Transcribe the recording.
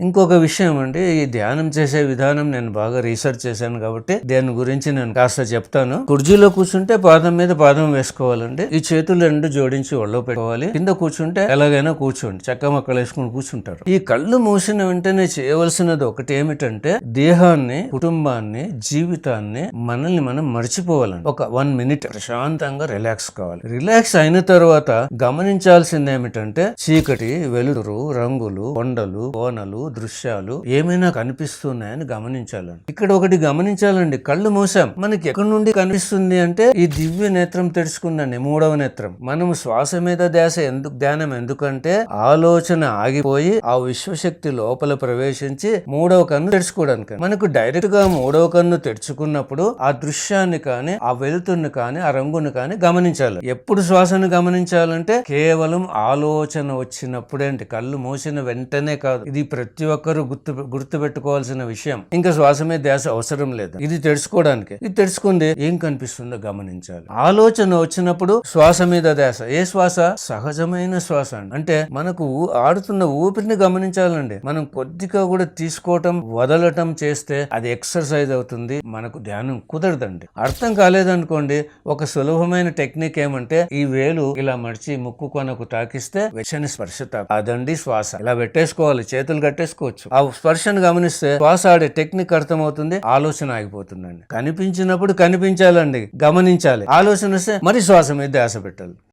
ఇంకొక విషయం అండి, ఈ ధ్యానం చేసే విధానం నేను బాగా రీసెర్చ్ చేశాను కాబట్టి దాని గురించి నేను కాస్త చెప్తాను. కుర్చీలో కూర్చుంటే పాదం మీద పాదం వేసుకోవాలండి. ఈ చేతులు రెండు జోడించి ఒళ్ళో పెట్టుకోవాలి. కింద కూర్చుంటే ఎలాగైనా కూర్చోండి, చక్క మక్కలు వేసుకుని కూర్చుంటారు. ఈ కళ్ళు మూసిన వెంటనే చేయవలసినది ఒకటి ఏమిటంటే దేహాన్ని, కుటుంబాన్ని, జీవితాన్ని, మనల్ని మనం మర్చిపోవాలండి. ఒక 1 minute ప్రశాంతంగా రిలాక్స్ కావాలి. రిలాక్స్ అయిన తర్వాత గమనించాల్సింది ఏమిటంటే చీకటి, వెలుతురు, రంగులు, కొండలు, కోనలు, దృశ్యాలు ఏమైనా కనిపిస్తున్నాయని గమనించాలండి. ఇక్కడ ఒకటి గమనించాలండి, కళ్ళు మూసాం, మనకి ఎక్కడి నుండి కనిపిస్తుంది అంటే ఈ దివ్య నేత్రం తెరుచుకుందండి, 3వ నేత్రం. మనము శ్వాస మీద ధ్యానం ఎందుకంటే ఆలోచన ఆగిపోయి ఆ విశ్వశక్తి లోపల ప్రవేశించి 3వ కన్ను తెరుచుకోవడానికి. మనకు డైరెక్ట్ గా 3వ కన్ను తెరుచుకున్నప్పుడు ఆ దృశ్యాన్ని కానీ, ఆ వెలుతురుని కానీ, ఆ రంగుని కానీ గమనించాలి. ఎప్పుడు శ్వాసను గమనించాలంటే కేవలం ఆలోచన వచ్చినప్పుడే అండి, కళ్ళు మూసిన వెంటనే కాదు. ఇది ప్రతి ఒక్కరూ గుర్తు పెట్టుకోవాల్సిన విషయం. ఇంకా శ్వాస మీద ధ్యాస అవసరం లేదు, ఇది తెలుసుకోవడానికి. ఇది తెలుసుకుంది ఏం కనిపిస్తుందో గమనించాలి. ఆలోచన వచ్చినప్పుడు శ్వాస మీద ధ్యాస. ఏ శ్వాస? సహజమైన శ్వాస అండి. అంటే మనకు ఆడుతున్న ఊపిరిని గమనించాలండి. మనం కొద్దిగా కూడా తీసుకోవటం, వదలటం చేస్తే అది ఎక్సర్సైజ్ అవుతుంది, మనకు ధ్యానం కుదరదండి. అర్థం కాలేదనుకోండి, ఒక సులభమైన టెక్నిక్ ఏమంటే ఈ వేలు ఇలా మడిచి ముక్కు కొనకు తాకిస్తే వెచ్చని స్పర్శ అదండి శ్వాస. ఇలా పెట్టేసుకోవాలి, చేతులు కట్టేసుకోవచ్చు. ఆ స్పర్శను గమనిస్తే శ్వాస ఆడే టెక్నిక్ అర్థమవుతుంది, ఆలోచన ఆగిపోతుందండి. కనిపించినప్పుడు కనిపించాలండి, గమనించాలి. ఆలోచన వస్తే మరి శ్వాస మీద ధ్యాస పెట్టాలి.